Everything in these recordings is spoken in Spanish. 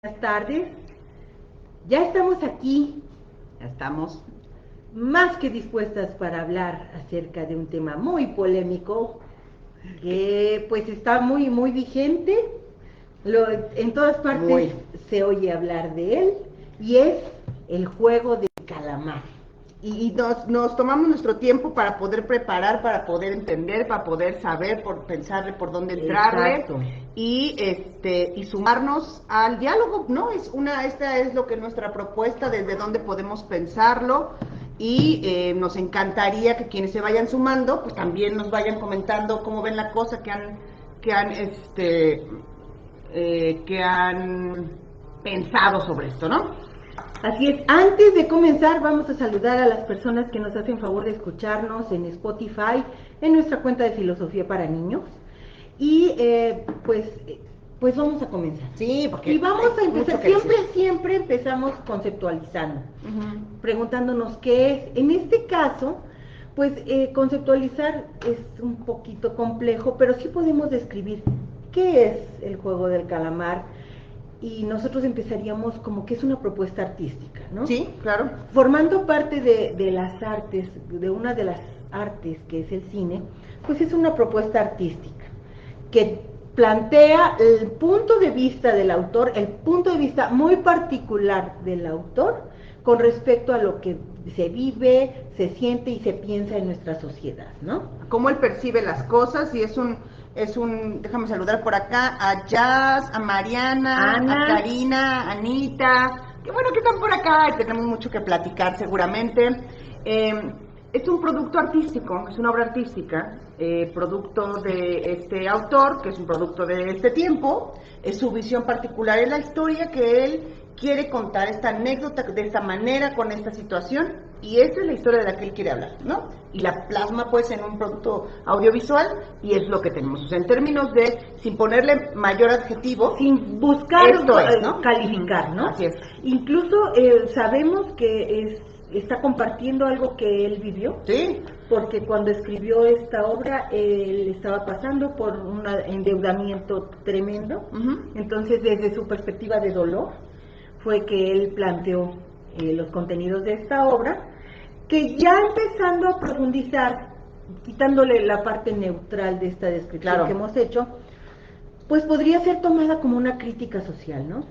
Buenas tardes. Ya estamos aquí, Ya estamos. más que dispuestas para hablar acerca de un tema muy polémico que pues está muy vigente. En todas partes Muy. se oye hablar de él y es el juego del calamar. Y nos tomamos nuestro tiempo para poder preparar, para poder entender, para poder saber, por pensarle por dónde entrarle Exacto. y sumarnos al diálogo, ¿no? Esta es lo que es nuestra propuesta, desde dónde podemos pensarlo y nos encantaría que quienes se vayan sumando, pues también nos vayan comentando cómo ven la cosa, que han pensado sobre esto, ¿no? Así es, antes de comenzar vamos a saludar a las personas que nos hacen favor de escucharnos en Spotify, en nuestra cuenta de Filosofía para Niños. Y pues vamos a comenzar. Sí, porque Y vamos hay a empezar, mucho que decir. siempre empezamos conceptualizando, Uh-huh. preguntándonos qué es. En este caso, pues conceptualizar es un poquito complejo, pero sí podemos describir qué es el juego del calamar, y nosotros empezaríamos como que es una propuesta artística, ¿no? Sí, claro. Formando parte de las artes, de una de las artes que es el cine, pues es una propuesta artística que plantea el punto de vista del autor, el punto de vista muy particular del autor con respecto a lo que se vive, se siente y se piensa en nuestra sociedad, ¿no? Cómo él percibe las cosas y déjame saludar por acá a Jazz, a Mariana, a Ana. Karina, a Anita, que bueno que están por acá y tenemos mucho que platicar seguramente. Es un producto artístico, es una obra artística, producto de este autor, que es un producto de este tiempo, es su visión particular en la historia que él quiere contar esta anécdota de esta manera, con esta situación, y esa es la historia de la que él quiere hablar, ¿no? Y la plasma pues en un producto audiovisual, y es lo que tenemos. O sea, en términos de, sin ponerle mayor adjetivo, sin buscar esto es, ¿no? calificar, ¿no? Así es. Incluso sabemos que está compartiendo algo que él vivió, Sí. porque cuando escribió esta obra él estaba pasando por un endeudamiento tremendo. Entonces desde su perspectiva de dolor fue que él planteó los contenidos de esta obra, que ya empezando a profundizar, quitándole la parte neutral de esta descripción que hemos hecho, pues podría ser tomada como una crítica social, ¿no?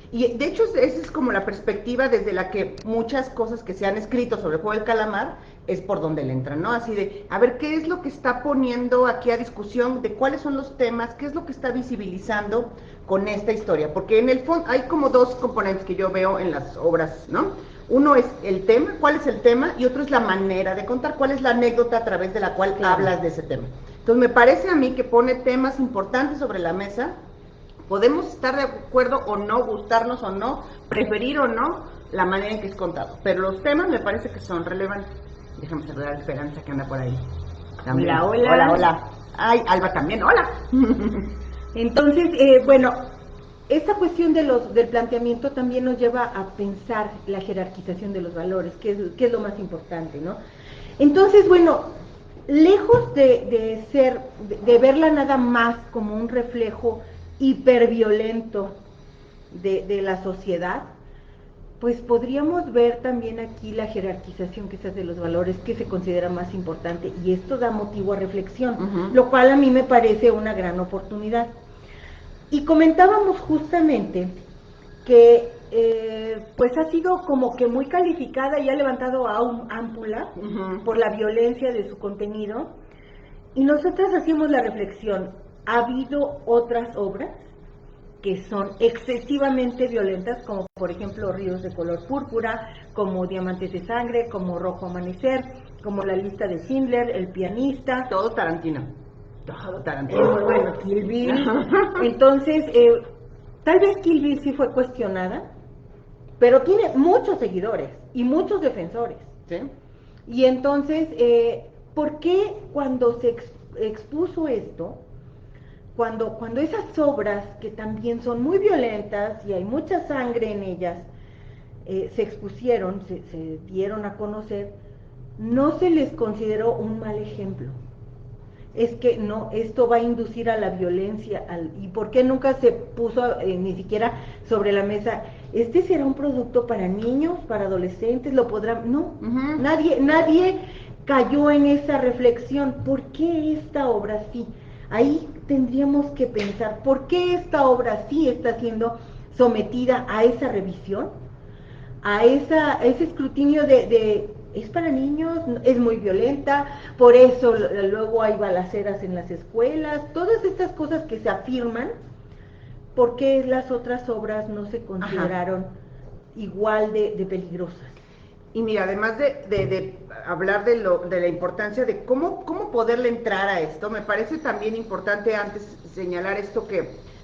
Y de hecho esa es como la perspectiva desde la que muchas cosas que se han escrito sobre el juego del calamar es por donde le entran, ¿no? Así de, a ver, ¿qué es lo que está poniendo aquí a discusión? ¿De cuáles son los temas? ¿Qué es lo que está visibilizando con esta historia? Porque en el fondo hay como dos componentes que yo veo en las obras, ¿no? Uno es el tema, cuál es el tema, y otro es la manera de contar, cuál es la anécdota a través de la cual hablas de ese tema. Entonces me parece a mí que pone temas importantes sobre la mesa. Podemos estar de acuerdo o no, gustarnos o no, preferir o no la manera en que es contado, pero los temas me parece que son relevantes. Déjame saludar a Esperanza, que anda por ahí también. Hola, hola. Hola, hola. Ay, Alba también, hola. Entonces, bueno, esta cuestión del planteamiento también nos lleva a pensar la jerarquización de los valores, que es lo más importante, ¿no? Entonces, bueno, lejos de verla nada más como un reflejo hiperviolento de la sociedad, pues podríamos ver también aquí la jerarquización que se hace de los valores que se considera más importante, y esto da motivo a reflexión, lo cual a mí me parece una gran oportunidad. Y comentábamos justamente que pues ha sido como que muy calificada y ha levantado a un ámpula por la violencia de su contenido, y nosotras hacíamos la reflexión, ¿ha habido otras obras que son excesivamente violentas, como por ejemplo Ríos de color púrpura, como Diamantes de sangre, como Rojo amanecer, como La lista de Schindler, El pianista? Todo Tarantino. Todo Tarantino. Bueno, Kill Bill. Entonces, tal vez Kill Bill sí fue cuestionada, pero tiene muchos seguidores y muchos defensores. ¿Sí? Y entonces, ¿por qué cuando se expuso esto, cuando esas obras, que también son muy violentas y hay mucha sangre en ellas, se expusieron, se dieron a conocer, no se les consideró un mal ejemplo? es que no, esto va a inducir a la violencia, y por qué nunca se puso ni siquiera sobre la mesa, este será un producto para niños, para adolescentes, lo podrán, no, nadie cayó en esa reflexión, ¿por qué esta obra sí? Ahí tendríamos que pensar, ¿por qué esta obra sí está siendo sometida a esa revisión? A ese escrutinio de es para niños, es muy violenta, por eso luego hay balaceras en las escuelas, todas estas cosas que se afirman, ¿por qué las otras obras no se consideraron igual de peligrosas? Y mira, además de hablar de la importancia de cómo poderle entrar a esto, me parece también importante antes señalar esto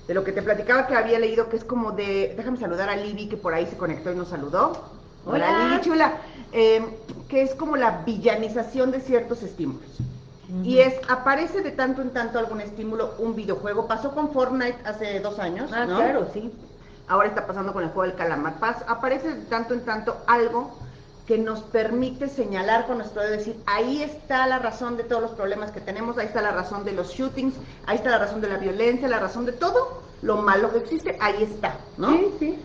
de lo que te platicaba que había leído, que es como déjame saludar a Libby, que por ahí se conectó y nos saludó. Hola Libby chula, que es como la villanización de ciertos estímulos. Y aparece de tanto en tanto algún estímulo, un videojuego, pasó con Fortnite hace 2 años, ¿no? Claro, sí. Ahora está pasando con el juego del calamar. Aparece de tanto en tanto algo que nos permite señalar con nuestro dedo, decir, ahí está la razón de todos los problemas que tenemos, ahí está la razón de los shootings, ahí está la razón de la violencia, la razón de todo lo malo que existe, ahí está, ¿no? Sí, sí.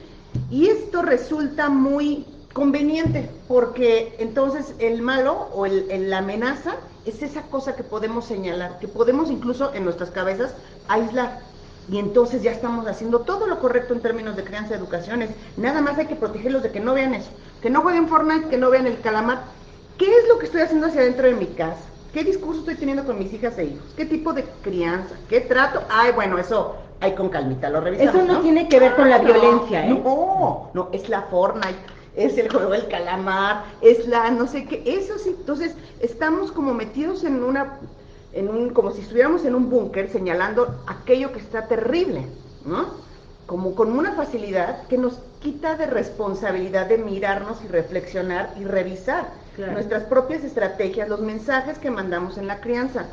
Y esto resulta muy conveniente, porque entonces el malo o la amenaza es esa cosa que podemos señalar, que podemos incluso en nuestras cabezas aislar. Y entonces ya estamos haciendo todo lo correcto en términos de crianza y educación. Nada más hay que protegerlos de que no vean eso, que no jueguen Fortnite, que no vean el calamar. ¿Qué es lo que estoy haciendo hacia adentro de mi casa? ¿Qué discurso estoy teniendo con mis hijas e hijos? ¿Qué tipo de crianza? ¿Qué trato? Ay, bueno, eso hay con calmita, lo revisamos, eso no tiene que ver con la violencia, ¿eh? No, es la Fortnite, es el juego del calamar, es la no sé qué, eso sí. Entonces estamos como metidos como si estuviéramos en un búnker señalando aquello que está terrible, ¿no? Como con una facilidad que nos quita de responsabilidad de mirarnos y reflexionar y revisar nuestras propias estrategias, los mensajes que mandamos en la crianza.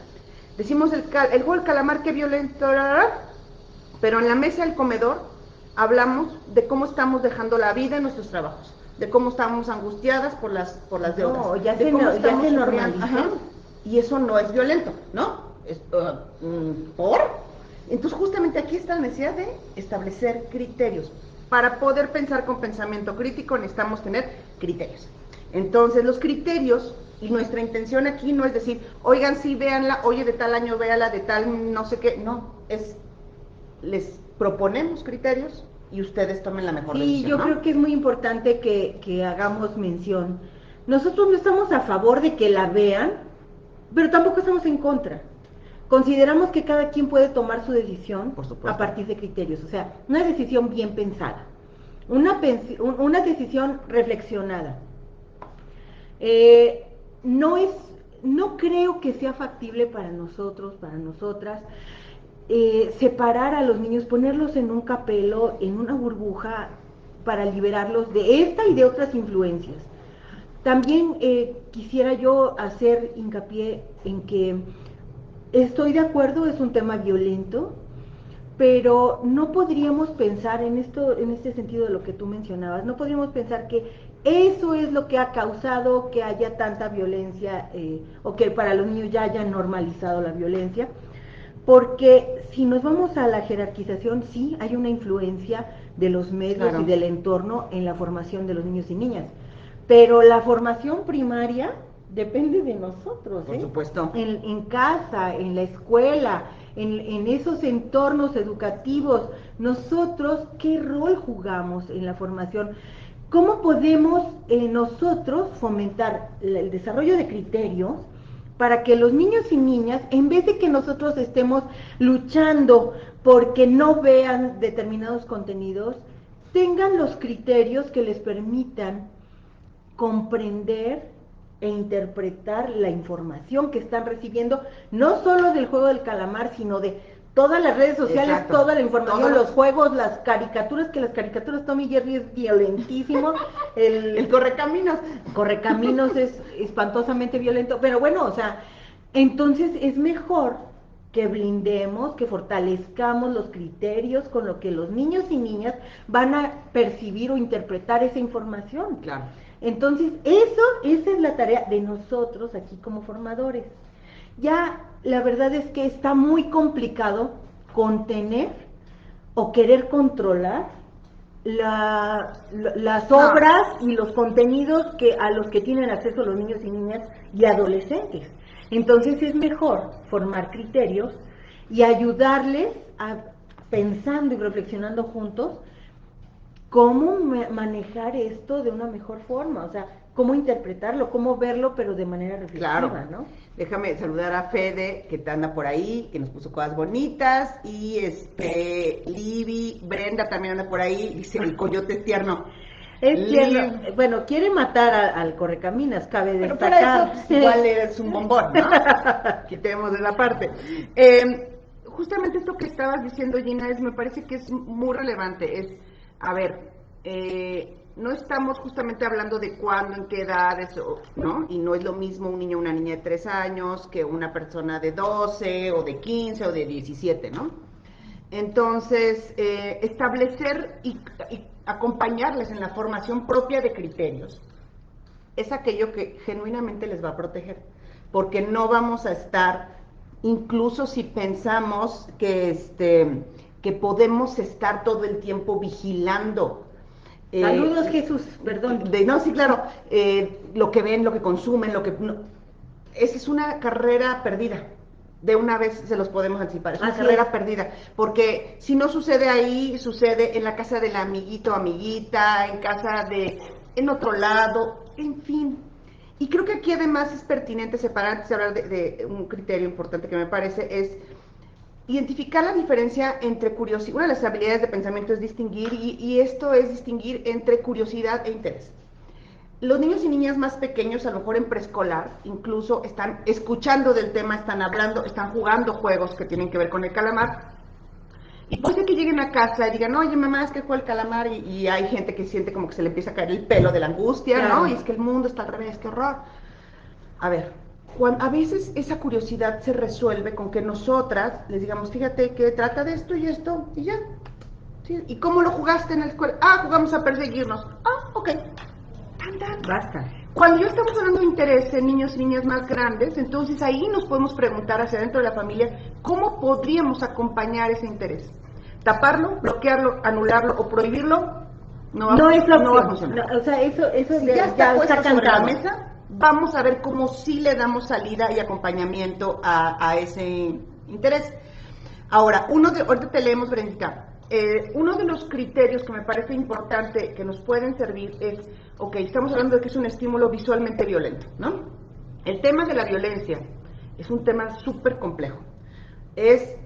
Decimos el juego del calamar, qué violento, pero en la mesa del comedor hablamos de cómo estamos dejando la vida en nuestros trabajos, de cómo estamos angustiadas por las deudas, ya de cómo estamos normalizando. Y eso no es violento, ¿no? ¿Por? Entonces justamente aquí está la necesidad de establecer criterios. Para poder pensar con pensamiento crítico necesitamos tener criterios. Entonces los criterios, y nuestra intención aquí no es decir, oigan, sí, véanla, oye, de tal año véala, de tal no sé qué, no, les proponemos criterios y ustedes tomen la mejor decisión. Sí, yo creo que es muy importante que hagamos mención. Nosotros no estamos a favor de que la vean, pero tampoco estamos en contra. Consideramos que cada quien puede tomar su decisión a partir de criterios, o sea, una decisión bien pensada, una decisión reflexionada. No creo que sea factible para nosotros, para nosotras, separar a los niños, ponerlos en un capelo, en una burbuja, para liberarlos de esta y de otras influencias. También quisiera yo hacer hincapié en que estoy de acuerdo, es un tema violento, pero no podríamos pensar en este sentido de lo que tú mencionabas, no podríamos pensar que eso es lo que ha causado que haya tanta violencia o que para los niños ya hayan normalizado la violencia, porque si nos vamos a la jerarquización, sí, hay una influencia de los medios y del entorno en la formación de los niños y niñas, pero la formación primaria depende de nosotros, por supuesto, en casa, en la escuela, en esos entornos educativos. Nosotros, ¿qué rol jugamos en la formación? ¿Cómo podemos nosotros fomentar el desarrollo de criterios para que los niños y niñas, en vez de que nosotros estemos luchando porque no vean determinados contenidos, tengan los criterios que les permitan comprender e interpretar la información que están recibiendo, no solo del juego del calamar, sino de todas las redes sociales, toda la información, los juegos, las caricaturas, que las caricaturas Tom y Jerry es violentísimo, el Correcaminos es espantosamente violento, pero bueno, o sea, entonces es mejor que blindemos, que fortalezcamos los criterios con lo que los niños y niñas van a percibir o interpretar esa información. Claro. Entonces, esa es la tarea de nosotros aquí como formadores. ya la verdad es que está muy complicado contener o querer controlar las No, obras y los contenidos a los que tienen acceso los niños y niñas y adolescentes. Entonces es mejor formar criterios y ayudarles pensando y reflexionando juntos cómo manejar esto de una mejor forma, o sea, cómo interpretarlo, cómo verlo, pero de manera claro. reflexiva, ¿no? Déjame saludar a Fede, que anda por ahí, que nos puso cosas bonitas, y Libby, Brenda también anda por ahí, dice, el coyote es tierno. Es tierno, Liv, bueno, quiere matar al correcaminas, cabe pero para eso, destacar. pues, igual eres un bombón, ¿no? Quitemos de la parte. Justamente esto que estabas diciendo, Gina, me parece que es muy relevante. A ver, no estamos justamente hablando de cuándo, en qué edades, ¿no? Y no es lo mismo un niño o una niña de 3 años que una persona de 12 o de 15 o de 17, ¿no? Entonces, establecer y acompañarles en la formación propia de criterios es aquello que genuinamente les va a proteger, porque no vamos a estar, incluso si pensamos que podemos estar todo el tiempo vigilando. Saludos, Jesús, perdón. No, sí, claro, lo que ven, lo que consumen, lo que... No, esa es una carrera perdida. De una vez se los podemos anticipar. Es una carrera perdida. Porque si no sucede ahí, sucede en la casa del amiguito o amiguita, en casa de... en otro lado, en fin. Y creo que aquí además es pertinente separar, antes de hablar de un criterio importante que me parece, es identificar la diferencia entre curiosidad. Una de las habilidades de pensamiento es distinguir, y esto es distinguir entre curiosidad e interés. Los niños y niñas más pequeños, a lo mejor en preescolar, incluso están escuchando del tema, están hablando, están jugando juegos que tienen que ver con el calamar. Y puede ser que lleguen a casa y digan, oye mamá, es que fue el calamar, y hay gente que siente como que se le empieza a caer el pelo de la angustia, claro, ¿no? Y es que el mundo está al revés, qué horror. A ver, a veces esa curiosidad se resuelve con que nosotras les digamos, fíjate que trata de esto, y ya. ¿Sí? ¿Y cómo lo jugaste en la escuela? Ah, jugamos a perseguirnos. Ah, ok. Basta. Cuando ya estamos hablando de interés en niños y niñas más grandes, entonces ahí nos podemos preguntar hacia dentro de la familia cómo podríamos acompañar ese interés. Taparlo, bloquearlo, anularlo o prohibirlo no es la opción. No va a funcionar. No, o sea, eso si ya está puesto sobre la cantado. mesa, vamos a ver cómo sí le damos salida y acompañamiento a ese interés. Ahora, ahorita te leemos, Brendita. Uno de los criterios que me parece importante que nos pueden servir es, ok, estamos hablando de que es un estímulo visualmente violento, ¿no? El tema de la violencia es un tema súper complejo. Es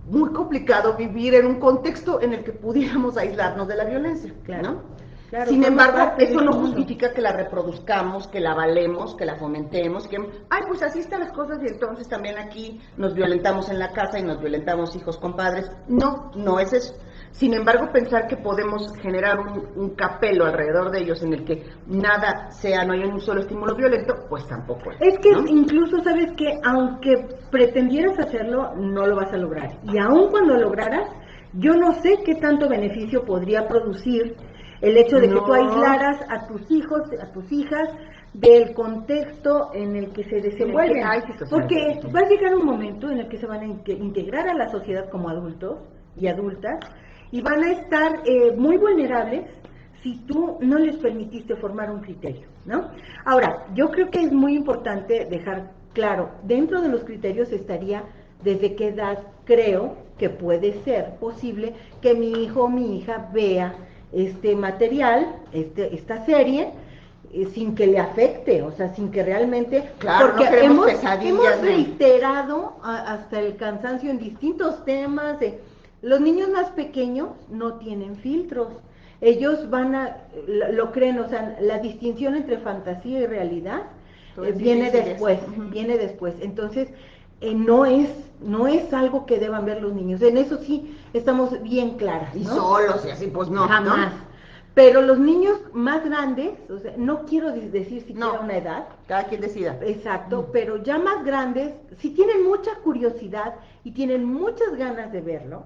muy complicado vivir en un contexto en el que pudiéramos aislarnos de la violencia, claro, ¿no? Claro, sin embargo, eso no justifica que la reproduzcamos, que la avalemos, que la fomentemos, que, ay, pues así están las cosas y entonces también aquí nos violentamos en la casa y nos violentamos hijos con padres. No, no es eso. Sin embargo, pensar que podemos generar un capelo alrededor de ellos en el que nada no hay un solo estímulo violento, pues tampoco es. Es que, ¿no? Incluso sabes que aunque pretendieras hacerlo, no lo vas a lograr. Y aun cuando lograras, yo no sé qué tanto beneficio podría producir el hecho de que tú aislaras a tus hijos, a tus hijas, del contexto en el que se desenvuelven. Porque va a llegar un momento en el que se van a integrar a la sociedad como adultos y adultas, y van a estar muy vulnerables si tú no les permitiste formar un criterio, ¿no? Ahora, yo creo que es muy importante dejar claro, dentro de los criterios estaría desde qué edad creo que puede ser posible que mi hijo o mi hija vea este material, esta serie, sin que le afecte, o sea, sin que realmente... Claro, porque no hemos reiterado hasta el cansancio en distintos temas. Los niños más pequeños no tienen filtros. Ellos lo creen, o sea, la distinción entre fantasía y realidad viene después, viene después. Entonces, no es algo que deban ver los niños. En eso sí estamos bien claras, ¿no? Y solos y así, pues no. Jamás. ¿No? Pero los niños más grandes, o sea, no quiero decir siquiera una edad. Cada quien decida. Exacto, pero ya más grandes, si tienen mucha curiosidad y tienen muchas ganas de verlo,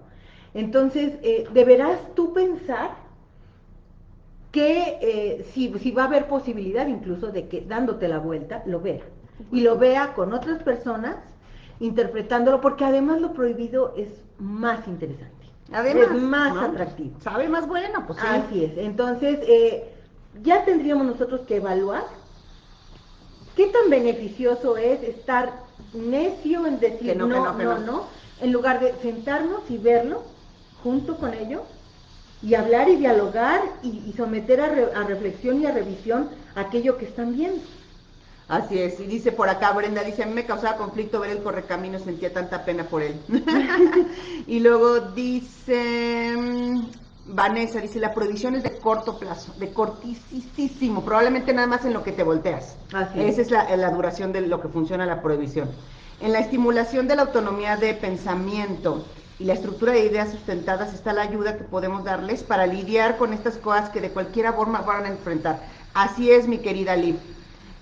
entonces deberás tú pensar que si va a haber posibilidad incluso de que dándote la vuelta lo vea y lo vea con otras personas interpretándolo, porque además lo prohibido es más interesante. Además, es más ¿no? atractivo. Sabe más bueno, pues sí. Así es. Entonces, ya tendríamos nosotros que evaluar qué tan beneficioso es estar necio en decir Que no, que no, que no. no, en lugar de sentarnos y verlo junto con ellos y hablar y dialogar y someter a reflexión y a revisión aquello que están viendo. Así es, y dice por acá Brenda, dice, a mí me causaba conflicto ver el correcamino, sentía tanta pena por él. Y luego dice Vanessa, dice, la prohibición es de corto plazo, de cortísimo, probablemente nada más en lo que te volteas. Así Esa es la duración de lo que funciona la prohibición. En la estimulación de la autonomía de pensamiento y la estructura de ideas sustentadas está la ayuda que podemos darles para lidiar con estas cosas que de cualquier forma van a enfrentar. Así es, mi querida Liv.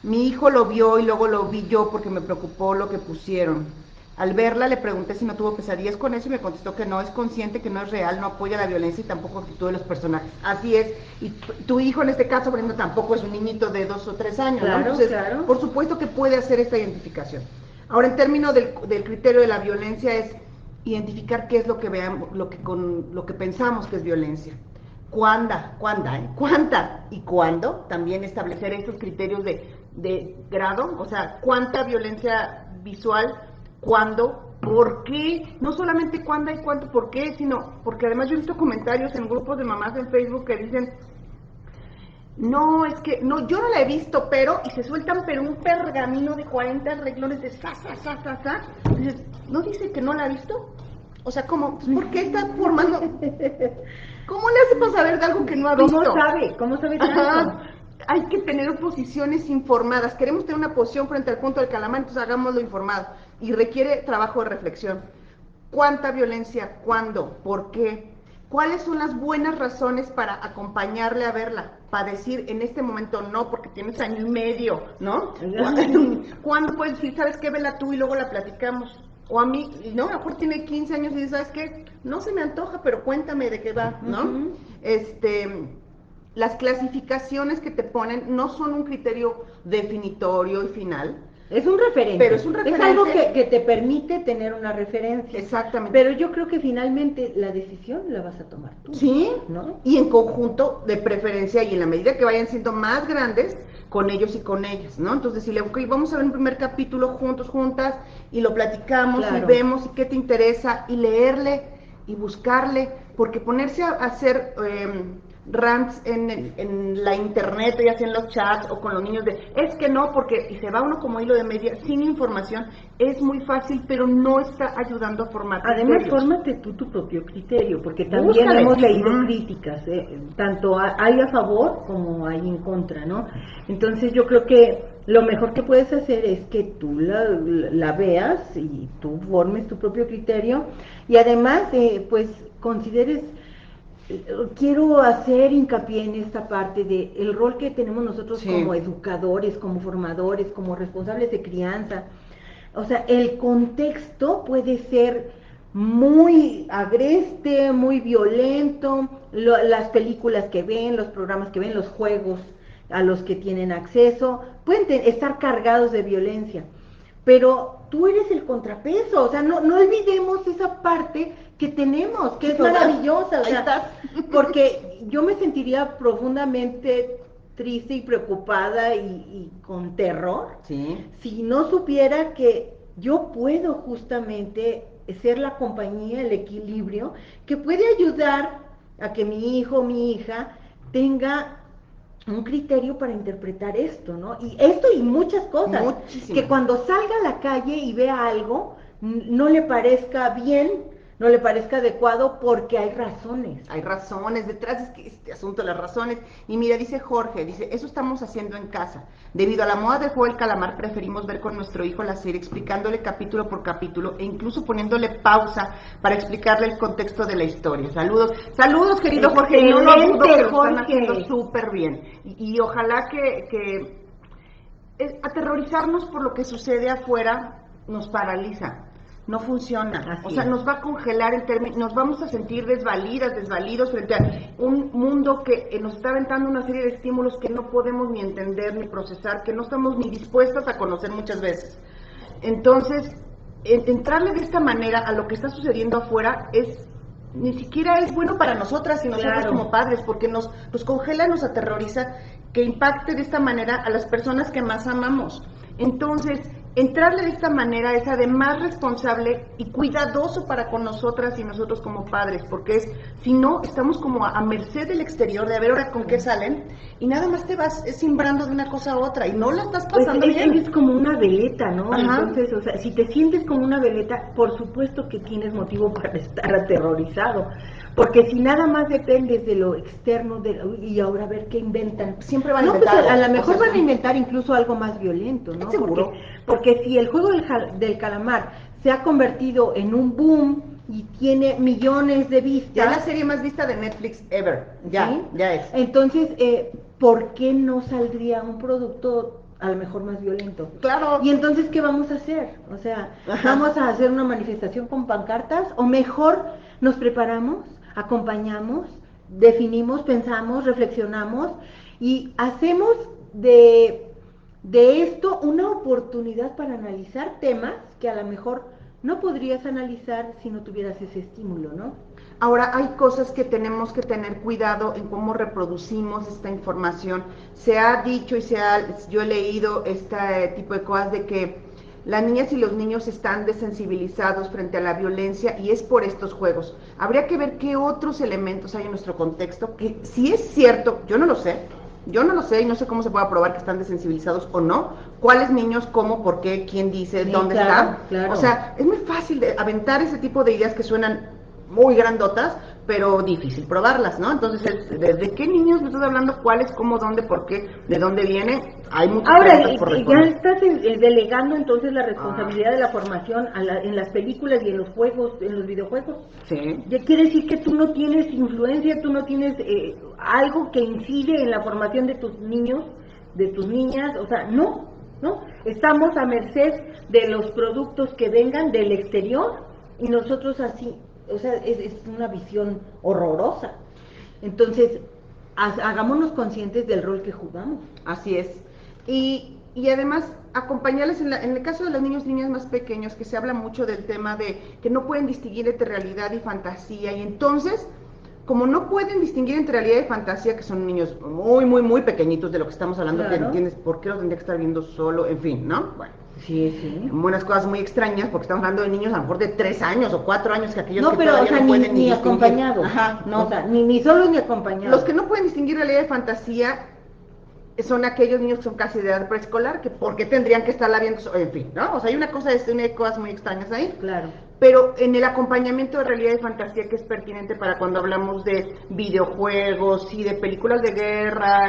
Mi hijo lo vio y luego lo vi yo porque me preocupó lo que pusieron. Al verla le pregunté si no tuvo pesadillas con eso y me contestó que no, es consciente, que no es real, no apoya la violencia y tampoco actitud de los personajes. Así es. Y tu hijo en este caso, Brenda, tampoco es un niñito de 2 o 3 años, claro, ¿no? Entonces, claro. por supuesto que puede hacer esta identificación. Ahora, en términos del criterio de la violencia es identificar qué es lo que veamos, lo que pensamos que es violencia. ¿Cuánta y cuándo? También establecer estos criterios de grado, o sea, cuánta violencia visual, cuándo, por qué, no solamente cuándo y cuánto, por qué, sino, porque además yo he visto comentarios en grupos de mamás en Facebook que dicen, no, es que, no, yo no la he visto, pero, y se sueltan, pero un pergamino de 40 renglones de sa. Dices, ¿no dice que no la ha visto? O sea, ¿cómo? Pues, ¿por qué está formando? ¿Cómo le hace para saber de algo que no ha visto? ¿Cómo sabe tanto? Hay que tener posiciones informadas. Queremos tener una posición frente al punto del calamar, entonces hagámoslo informado. Y requiere trabajo de reflexión. ¿Cuánta violencia? ¿Cuándo? ¿Por qué? ¿Cuáles son las buenas razones para acompañarle a verla? Para decir, en este momento no, porque tienes año y medio, ¿no? ¿Cuándo puedes decir, sabes qué, vela tú y luego la platicamos? O a mí, no, a lo mejor tiene 15 años y dice, ¿sabes qué? No se me antoja, pero cuéntame de qué va, ¿no? Las clasificaciones que te ponen no son un criterio definitorio y final. Es un referente. Pero es un referente. Es algo que te permite tener una referencia. Exactamente. Pero yo creo que finalmente la decisión la vas a tomar tú. Sí, ¿no? Y en conjunto, de preferencia, y en la medida que vayan siendo más grandes, con ellos y con ellas, ¿no? Entonces decirle, ok, vamos a ver un primer capítulo juntos, juntas, y lo platicamos, claro, y vemos y qué te interesa, y leerle, y buscarle, porque ponerse a hacer rants en la internet, ya sea en los chats o con los niños de, es que no, porque, y se va uno como hilo de media, sin información, es muy fácil, pero no está ayudando a formar criterios. Además, fórmate tú tu propio criterio, porque también hemos leído críticas, tanto hay a favor como hay en contra, ¿no? Entonces yo creo que lo mejor que puedes hacer es que tú la veas y tú formes tu propio criterio, y además, pues, consideres. Quiero hacer hincapié en esta parte de el rol que tenemos nosotros como educadores, como formadores, como responsables de crianza. O sea, el contexto puede ser muy agreste, muy violento, las películas que ven, los programas que ven, los juegos a los que tienen acceso, pueden estar cargados de violencia. Pero tú eres el contrapeso, o sea, no olvidemos esa parte que tenemos, que es maravillosa, o sea, porque yo me sentiría profundamente triste y preocupada y con terror si no supiera que yo puedo justamente ser la compañía, el equilibrio, que puede ayudar a que mi hijo o mi hija tenga un criterio para interpretar esto, ¿no? Y esto y muchas cosas. Muchísimo. Que cuando salga a la calle y vea algo, no le parezca bien, no le parezca adecuado, porque hay razones. Hay razones, detrás de este asunto, las razones. Y mira, dice Jorge, dice, eso estamos haciendo en casa. Debido a la moda del juego del calamar, preferimos ver con nuestro hijo la serie, explicándole capítulo por capítulo, e incluso poniéndole pausa para explicarle el contexto de la historia. Saludos querido Jorge, y no lo dudo que lo están haciendo súper bien. Y ojalá que aterrorizarnos por lo que sucede afuera nos paraliza. No funciona, o sea, nos va a congelar en términos, nos vamos a sentir desvalidos frente a un mundo que nos está aventando una serie de estímulos que no podemos ni entender ni procesar, que no estamos ni dispuestas a conocer muchas veces. Entonces, entrarle de esta manera a lo que está sucediendo afuera ni siquiera es bueno para nosotras y nosotros como padres, porque nos congela, nos aterroriza que impacte de esta manera a las personas que más amamos. Entonces, entrarle de esta manera es además responsable y cuidadoso para con nosotras y nosotros como padres, porque si no, estamos como a merced del exterior, de a ver ahora con qué salen, y nada más te vas simbrando de una cosa a otra, y no la estás pasando pues bien. es como una veleta, ¿no? Ajá. Entonces, o sea, si te sientes como una veleta, por supuesto que tienes motivo para estar aterrorizado, porque si nada más dependes de lo externo, y ahora a ver qué inventan. Siempre van a inventar. inventar. Pues a lo mejor van a inventar incluso algo más violento, ¿no? Seguro. Porque si el juego del calamar se ha convertido en un boom y tiene millones de vistas. Ya es la serie más vista de Netflix ever. Ya, ¿sí? Ya es. Entonces, ¿por qué no saldría un producto a lo mejor más violento? Claro. Y entonces, ¿qué vamos a hacer? O sea, ¿vamos a hacer una manifestación con pancartas? ¿O mejor nos preparamos, acompañamos, definimos, pensamos, reflexionamos y hacemos de esto una oportunidad para analizar temas que a lo mejor no podrías analizar si no tuvieras ese estímulo, ¿no? Ahora, hay cosas que tenemos que tener cuidado en cómo reproducimos esta información. Se ha dicho yo he leído este tipo de cosas de que las niñas y los niños están desensibilizados frente a la violencia y es por estos juegos. Habría que ver qué otros elementos hay en nuestro contexto, que si es cierto, yo no lo sé y no sé cómo se puede probar que están desensibilizados o no, cuáles niños, cómo, por qué, quién dice, sí, dónde está. Claro. O sea, es muy fácil de aventar ese tipo de ideas que suenan muy grandotas, pero difícil probarlas, ¿no? Entonces, ¿desde qué niños me estás hablando? ¿Cuáles, cómo, dónde, por qué, de dónde vienen? Hay muchas preguntas por responder. Ya estás delegando entonces la responsabilidad de la formación en las películas y en los juegos, en los videojuegos. Sí. Ya quiere decir que tú no tienes influencia, tú no tienes algo que incide en la formación de tus niños, de tus niñas, o sea, no. Estamos a merced de los productos que vengan del exterior y nosotros así. O sea, es una visión horrorosa. Entonces, hagámonos conscientes del rol que jugamos. Así es. Y además, acompañarles en el caso de los niños y niñas más pequeños, que se habla mucho del tema de que no pueden distinguir entre realidad y fantasía. Y entonces, como no pueden distinguir entre realidad y fantasía, que son niños muy, muy, muy pequeñitos de lo que estamos hablando, claro, que entiendes por qué lo tendría que estar viendo solo, en fin, ¿no? Bueno. Sí. Unas cosas muy extrañas, porque estamos hablando de niños a lo mejor de 3 años o 4 años, que aquellos que pero, todavía no pueden ni acompañados. Ajá, no. O sea, ni solos ni acompañados. Los que no pueden distinguir realidad y fantasía son aquellos niños que son casi de edad preescolar, que ¿por qué tendrían que estarla viendo? En fin, ¿no? O sea, hay una cosas muy extrañas ahí. Claro. Pero en el acompañamiento de realidad y fantasía, que es pertinente para cuando hablamos de videojuegos y de películas de guerra,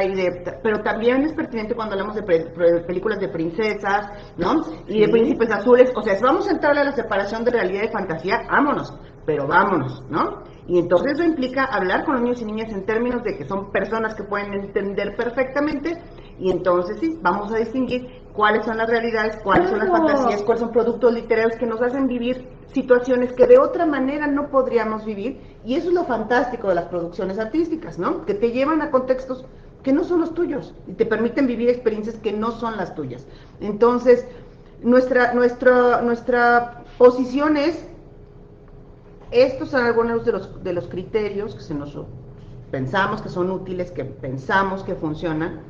pero también es pertinente cuando hablamos de películas de princesas, ¿no? Y de príncipes azules. O sea, si vamos a entrar a la separación de realidad y fantasía, vámonos, pero vámonos, ¿no? Y entonces eso implica hablar con los niños y niñas en términos de que son personas que pueden entender perfectamente, y entonces sí, vamos a distinguir cuáles son las realidades, cuáles son las fantasías, cuáles son productos literarios que nos hacen vivir situaciones que de otra manera no podríamos vivir, y eso es lo fantástico de las producciones artísticas, ¿no? Que te llevan a contextos que no son los tuyos y te permiten vivir experiencias que no son las tuyas. Entonces, nuestra posición es: estos son algunos de los criterios que pensamos que son útiles, que pensamos que funcionan,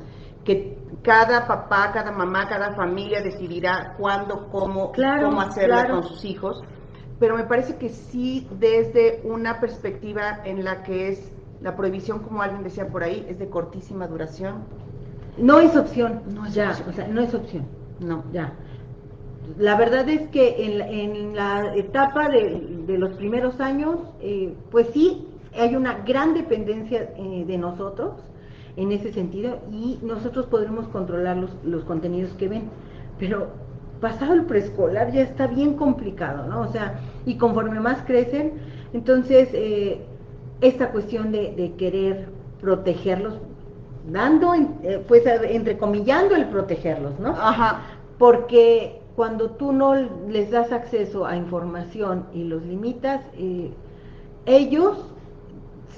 que cada papá, cada mamá, cada familia decidirá cuándo, cómo hacerla con sus hijos, pero me parece que sí, desde una perspectiva en la que es la prohibición, como alguien decía por ahí, es de cortísima duración. No es opción. No es opción. O sea, no es opción. No. Ya. La verdad es que en la etapa de los primeros años, pues sí, hay una gran dependencia de nosotros en ese sentido, y nosotros podremos controlar los contenidos que ven, pero pasado el preescolar ya está bien complicado, ¿no? O sea, y conforme más crecen, entonces esta cuestión de querer protegerlos, pues entrecomillando el protegerlos, ¿no? Ajá. Porque cuando tú no les das acceso a información y los limitas, ellos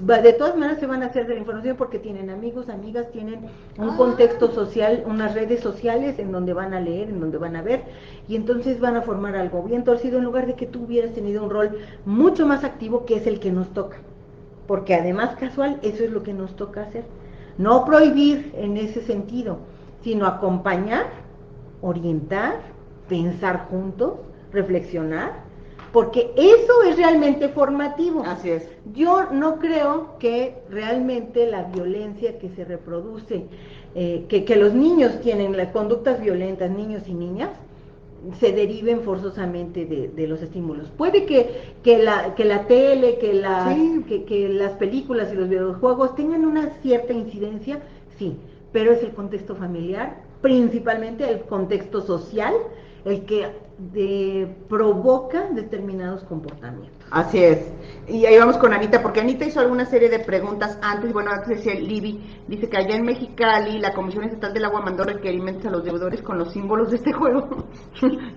de todas maneras se van a hacer de la información porque tienen amigos, amigas, tienen un contexto social, unas redes sociales en donde van a leer, en donde van a ver, y entonces van a formar algo bien torcido en lugar de que tú hubieras tenido un rol mucho más activo, que es el que nos toca, porque además casual, eso es lo que nos toca hacer, no prohibir en ese sentido, sino acompañar, orientar, pensar juntos, reflexionar, porque eso es realmente formativo. Así es. Yo no creo que realmente la violencia que se reproduce, que los niños tienen, las conductas violentas, niños y niñas, se deriven forzosamente de los estímulos. Puede que la tele, que las películas y los videojuegos tengan una cierta incidencia, sí, pero es el contexto familiar, principalmente el contexto social, el que provoca determinados comportamientos. Así es. Y ahí vamos con Anita, porque Anita hizo alguna serie de preguntas antes, bueno, antes decía Libby, dice que allá en Mexicali la Comisión Estatal del Agua mandó requerimientos a los deudores con los símbolos de este juego.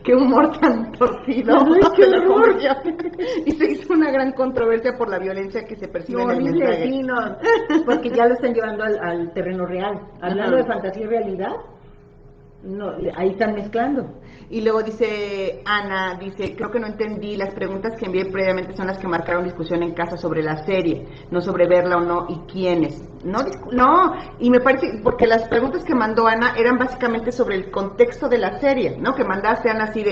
Qué humor tan torcido. Ay, qué horror. Y se hizo una gran controversia por la violencia que se percibe en el mensaje. Sí, no, porque ya lo están llevando al terreno real. Hablando de fantasía y realidad, no, ahí están mezclando. Y luego dice Ana, dice, creo que no entendí, las preguntas que envié previamente son las que marcaron discusión en casa sobre la serie, no sobre verla o no y quiénes. No, y me parece, porque las preguntas que mandó Ana eran básicamente sobre el contexto de la serie, ¿no? Que mandaste, Ana, así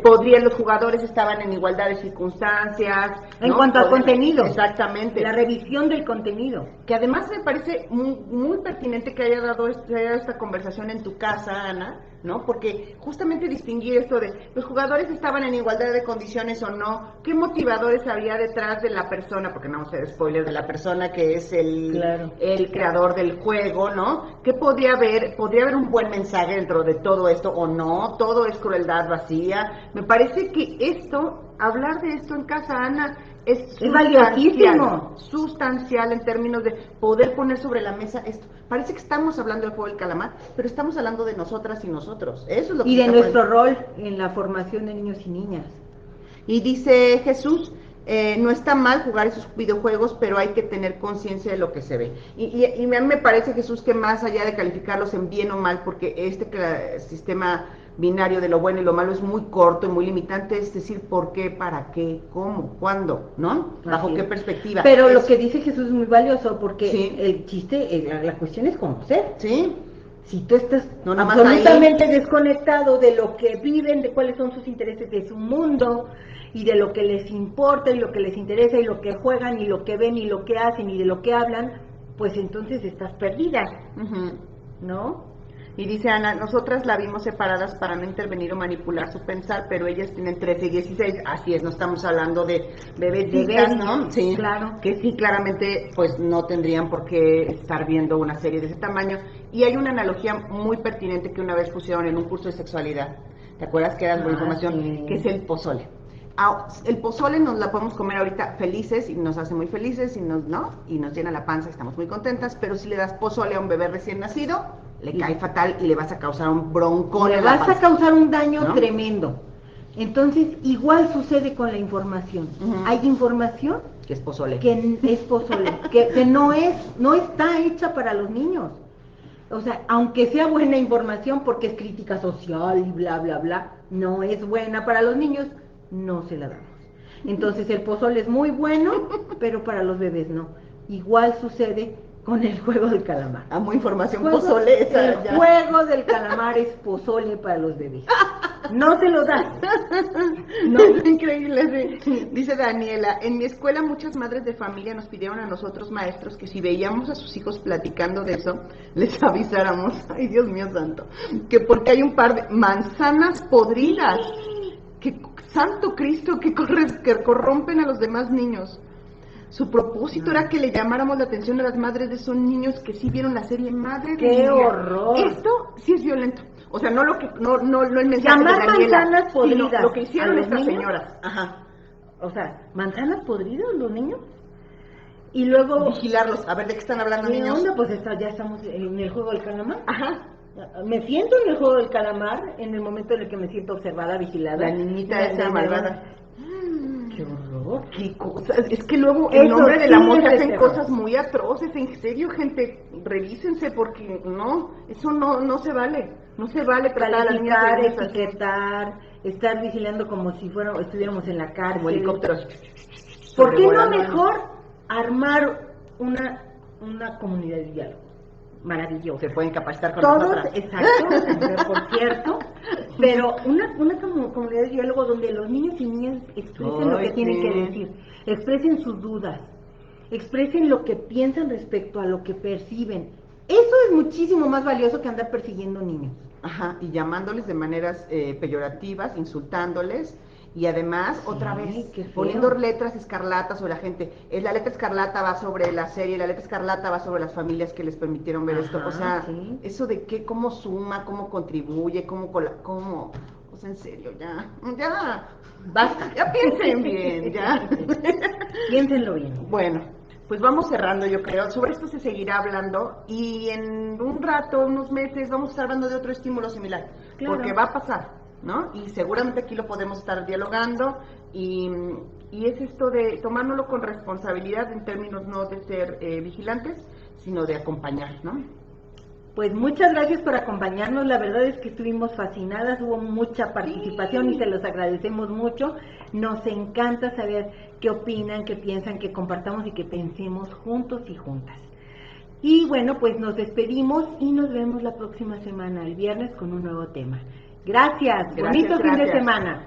podrían, los jugadores estaban en igualdad de circunstancias. En cuanto al contenido. Exactamente. La revisión del contenido. Que además me parece muy, muy pertinente que haya dado esta conversación en tu casa, Ana, ¿no? Porque justamente distinguir esto de los jugadores estaban en igualdad de condiciones o no, qué motivadores había detrás de la persona, porque no vamos a hacer spoiler, de la persona que es el creador del juego, ¿no? ¿Qué podría haber un buen mensaje dentro de todo esto o no? Todo es crueldad vacía. Me parece que hablar de esto en casa, Ana, es sustancial en términos de poder poner sobre la mesa esto. Parece que estamos hablando del juego del calamar, pero estamos hablando de nosotras y nosotros. Eso es lo que y de nuestro rol en la formación de niños y niñas. Y dice Jesús, no está mal jugar esos videojuegos, pero hay que tener conciencia de lo que se ve. Y a mí me parece, Jesús, que más allá de calificarlos en bien o mal, porque sistema binario de lo bueno y lo malo es muy corto y muy limitante, es decir, por qué, para qué, cómo, cuándo, ¿no? Bajo qué perspectiva. Pero lo que dice Jesús es muy valioso, porque el chiste, la cuestión es conocer. Sí. Si tú estás absolutamente desconectado de lo que viven, de cuáles son sus intereses, de su mundo, y de lo que les importa, y lo que les interesa, y lo que juegan, y lo que ven, y lo que hacen, y de lo que hablan, pues entonces estás perdida, ¿no? Y dice Ana, nosotras la vimos separadas para no intervenir o manipular su pensar, pero ellas tienen 13 y 16, así es, no estamos hablando de bebés, ¿no? Sí, claro. Que sí, claramente, pues no tendrían por qué estar viendo una serie de ese tamaño. Y hay una analogía muy pertinente que una vez pusieron en un curso de sexualidad, ¿te acuerdas que era la información? Sí. Que es el pozole. El pozole nos la podemos comer ahorita felices y nos hace muy felices y nos llena la panza y estamos muy contentas, pero si le das pozole a un bebé recién nacido, le cae fatal y le vas a causar un broncón. Le vas a causar un daño tremendo. Entonces, igual sucede con la información. Hay información que es pozole, que no está hecha para los niños. O sea, aunque sea buena información porque es crítica social y bla, bla, bla, no es buena para los niños, no se la damos. Entonces el pozole es muy bueno, pero para los bebés no. Igual sucede con el juego del calamar. Amo información pozole. El juego del calamar es pozole para los bebés. No se lo das. No, es increíble. Sí. Dice Daniela, en mi escuela muchas madres de familia nos pidieron a nosotros maestros que si veíamos a sus hijos platicando de eso, les avisáramos, ay Dios mío santo, que porque hay un par de manzanas podridas, que santo Cristo, que corrompen a los demás niños. Su propósito era que le llamáramos la atención a las madres de esos niños que sí vieron la serie Madre de ¡Qué horror! Esto sí es violento. O sea, no el mensaje llamar de Daniela, manzanas podridas, sino lo que hicieron estas niños? señoras. Ajá. O sea, manzanas podridas los niños. Y luego vigilarlos, a ver de qué están hablando niños. Onda? Pues ya estamos en el juego del calamar. Ajá. Me siento en el juego del calamar en el momento en el que me siento observada, vigilada. La niñita esa malvada. qué horror. Qué cosas, es que luego en Eso nombre del sí amor es se de hacen terror. cosas muy atroces, en serio, gente, revísense porque no, eso no se vale, no se vale tratar a las niñas Calificar, y niños así, etiquetar, estar vigilando como si estuviéramos en la como cárcel. helicópteros. ¿Por qué no sobrevolando. mejor armar una comunidad de diálogo? Maravilloso. Se pueden capacitar con Todos, nosotras. exacto, por cierto, pero una comunidad de diálogo donde los niños y niñas expresen lo Ay, que tienen sí. que decir, expresen sus dudas, expresen lo que piensan respecto a lo que perciben. Eso es muchísimo más valioso que andar persiguiendo niños. Ajá, y llamándoles de maneras peyorativas, insultándoles, y además, Sí, otra vez, qué feo. poniendo letras escarlatas sobre la gente. La letra escarlata va sobre la serie, la letra escarlata va sobre las familias que les permitieron ver esto. O Ajá, sea, sí. eso de qué, cómo suma, cómo contribuye, cómo, o sea, en serio, ya, Basta. ya piensen bien, ya. Piénsenlo bien. Bueno, pues vamos cerrando, yo creo. Sobre esto se seguirá hablando y en un rato, unos meses, vamos a estar hablando de otro estímulo similar, Claro. porque va a pasar, ¿no? Y seguramente aquí lo podemos estar dialogando y es esto de tomárnoslo con responsabilidad en términos no de ser vigilantes, sino de acompañar, ¿no? Pues muchas gracias por acompañarnos, la verdad es que estuvimos fascinadas, hubo mucha participación y se los agradecemos mucho, nos encanta saber qué opinan, qué piensan, que compartamos y que pensemos juntos y juntas. Y bueno, pues nos despedimos y nos vemos la próxima semana, el viernes, con un nuevo tema. Gracias, bonito fin de semana.